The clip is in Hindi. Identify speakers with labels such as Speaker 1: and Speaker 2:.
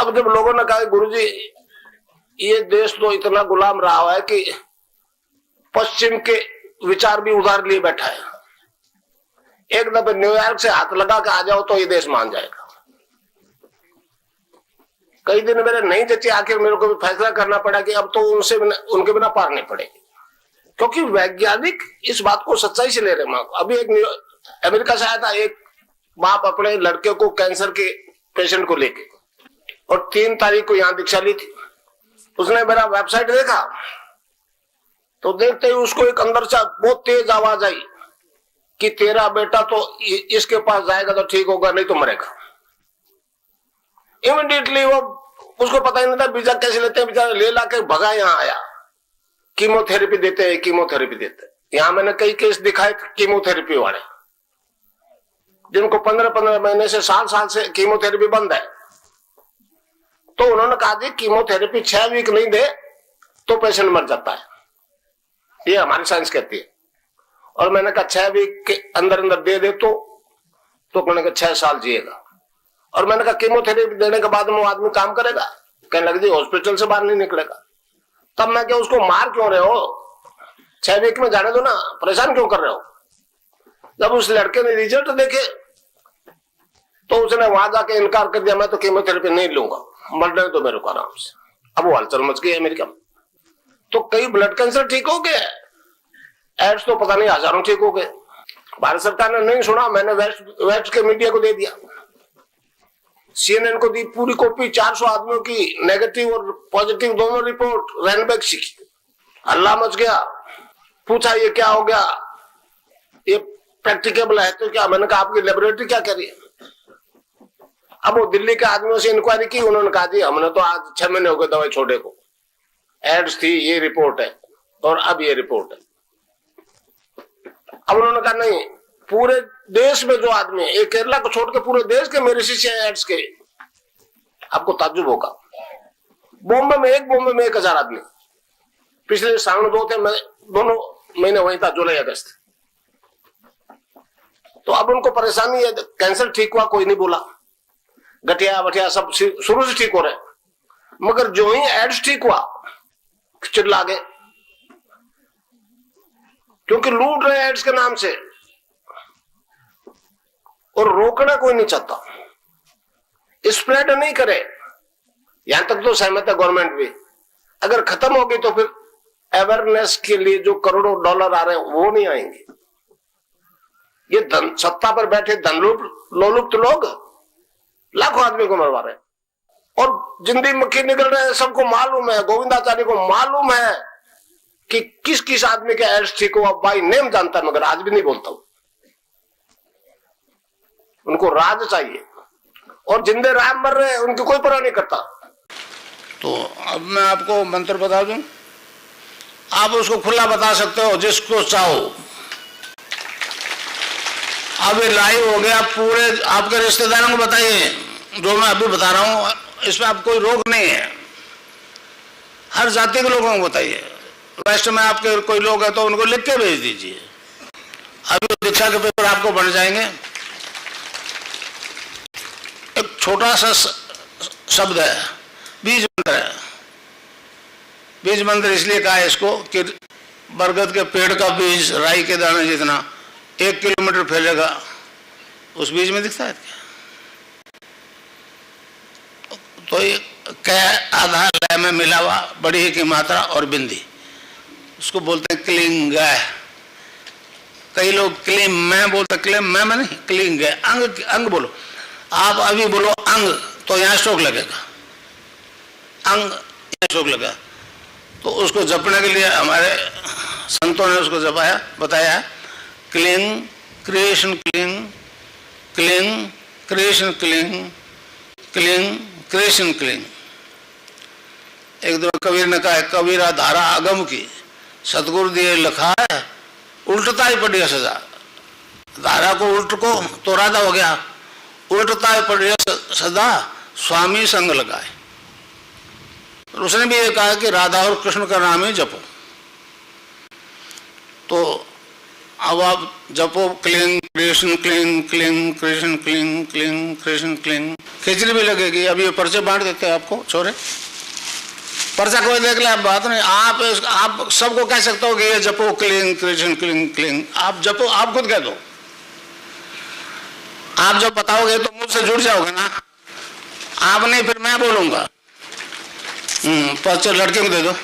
Speaker 1: अब जब लोगों ने कहा गुरुजी ये देश तो इतना गुलाम रहा है कि पश्चिम के विचार भी उधार लिए बैठा है, एक दफे न्यूयॉर्क से हाथ लगा के आ जाओ तो ये देश मान जाएगा। कई दिन मेरे नहीं जची, आखिर मेरे को भी फैसला करना पड़ा कि अब तो उनके बिना पार नहीं पड़ेगी, क्योंकि वैज्ञानिक इस बात को सच्चाई से ले रहे हैं। अभी एक अमेरिका से आया था, एक बाप अपने लड़के को कैंसर के पेशेंट को लेके, और 3 तारीख को यहां दीक्षा ली थी। उसने मेरा वेबसाइट देखा तो देखते ही उसको एक अंदर से बहुत तेज आवाज आई कि तेरा बेटा तो इसके पास जाएगा तो ठीक होगा, नहीं तो मरेगा। इमीडिएटली वो, उसको पता ही नहीं था वीजा कैसे लेते हैं, बेचारा ले ला के भगा यहाँ आया। कीमोथेरेपी देते हैं, कीमोथेरेपी देते हैं। यहाँ मैंने कई केस दिखाए कीमोथेरेपी वाले, जिनको 15-15 महीने से साल से कीमोथेरेपी बंद है। तो उन्होंने कहा जी कीमोथेरेपी 6 वीक नहीं दे तो पेशेंट मर जाता है, ये हमारी साइंस कहती है। और मैंने कहा 6 वीक के अंदर अंदर दे तो कहने का 6 साल जिएगा। और मैंने कहा कीमोथेरेपी देने के बाद में वो आदमी काम करेगा? कहने लगे जी हॉस्पिटल से बाहर नहीं निकलेगा। तब मैं क्या, उसको मार क्यों रहे हो? 6 वीक में जाने दो ना, परेशान क्यों कर रहे हो? जब उस लड़के ने रिजल्ट देखे तो उसने वहां जाके इनकार कर दिया, मैं तो कीमोथेरेपी नहीं लूंगा, मरने दो मेरे को आराम से। अब वो हलचल मच गई अमेरिका में। तो कई ब्लड कैंसर ठीक हो गए, एड्स तो पता नहीं हजारों ठीक हो गए। भारत सरकार ने नहीं सुना, मैंने वेस्ट के मीडिया को दे दिया, CNN को दी पूरी कॉपी, 400 आदमियों की नेगेटिव और पॉजिटिव दोनों रिपोर्ट, रैनबैक्सी की। हल्ला मच गया, पूछा ये क्या हो गया, ये प्रैक्टिकेबल है तो क्या? मैंने कहा आपकी लेबोरेटरी क्या कह रही है? अब वो दिल्ली के आदमियों से इंक्वायरी की, उन्होंने कहा जी हमने तो आज 6 महीने हो गए दवाई छोड़े को, एड्स थी, ये रिपोर्ट है और अब ये रिपोर्ट है। अब उन्होंने कहा नहीं, पूरे देश में जो आदमी, एक केरला को छोड़ के पूरे देश के मेरे शिष्य हैं एड्स के, आपको ताज्जुब होगा। बॉम्बे में 1000 आदमी, पिछले सावन 2 थे, मैं दोनों महीने वहीं था, जुलाई अगस्त। तो अब उनको परेशानी है, कैंसर ठीक हुआ कोई नहीं बोला, गठिया बठिया सब शुरू से ठीक हो रहे, मगर जो ही एड्स ठीक हुआ चिल्ला गए, क्योंकि लूट रहे एड्स के नाम से, और रोकना कोई नहीं चाहता, स्प्रेड नहीं करे। यहां तक तो सहमत है गवर्नमेंट भी, अगर खत्म होगी तो फिर अवेयरनेस के लिए जो करोड़ों डॉलर आ रहे हैं वो नहीं आएंगे। ये सत्ता पर बैठे लोलुप्त लोग लाखों आदमी को मरवा रहे हैं, और जिंदगी मक्खी निकल रहे हैं। सबको मालूम है, गोविंदाचार्य को मालूम है कि किस किस आदमी के एड्स ठीक हुआ, बाई नेम जानता है, मगर आज भी नहीं बोलता हूं। उनको राज चाहिए, और जिंदे राम मर रहे हैं उनकी कोई परवाह नहीं करता।
Speaker 2: तो अब मैं आपको मंत्र बता दूं, आप उसको खुला बता सकते हो जिसको चाहो। अब ये लाइव हो गया, पूरे आपके रिश्तेदारों को बताइए जो मैं अभी बता रहा हूं, इसमें आप कोई रोक नहीं है, हर जाति के लोगों को बताइए। वेस्ट में आपके कोई लोग है तो उनको लिख के भेज दीजिए, अभी दीक्षा के पेपर आपको बन जाएंगे। एक छोटा सा शब्द है, बीज मंत्र है। बीज मंत्र इसलिए कहा है इसको कि बरगद के पेड़ का बीज राई के दाने जितना 1 किलोमीटर फैलेगा, उस बीज में दिखता है क्या? तो ये कै आधा लय में मिला हुआ, बड़ी की मात्रा और बिंदी, उसको बोलते हैं क्लिंग। कई लोग क्लीम मैं बोलते, क्लीम मैं नहीं, क्लिंग। अंग अंग बोलो, आप अभी बोलो अंग तो यहाँ स्ट्रोक लगेगा, अंग यहाँ स्ट्रोक लगा। तो उसको जपने के लिए हमारे संतों ने उसको जपाया, बताया क्लिंग कृष्ण क्लिंग, क्लिंग कृष्ण क्लिंग, क्लिंग कृष्ण क्लिंग। एक दो कबीर ने कहा, कबीरा धारा अगम की सतगुरु दिए लिखा है, उल्टता ही पड़ी सजा। धारा को उल्ट को तो राधा हो गया, उल्टता ही पड़ी सदा स्वामी संग लगाए। उसने भी ये कहा कि राधा और कृष्ण का नाम ही जपो। तो अब आप जपो क्लिंग कृष्ण क्लिंग, क्लिंग कृष्ण क्लिंग, क्लिंग कृष्ण क्लिंग। खिचड़ी भी लगेगी। अभी ये पर्चे बांट देते हैं आपको छोरे, पर्चा कोई देख ले, आप बात नहीं। आप सबको कह सकते हो कि ये जपो क्लिंग कृष्ण क्लिंग क्लिंग, आप जपो, आप खुद कह दो। आप जब बताओगे तो मुझसे जुड़ जाओगे ना, आप नहीं फिर मैं बोलूंगा। पर्चा लड़के को दे दो।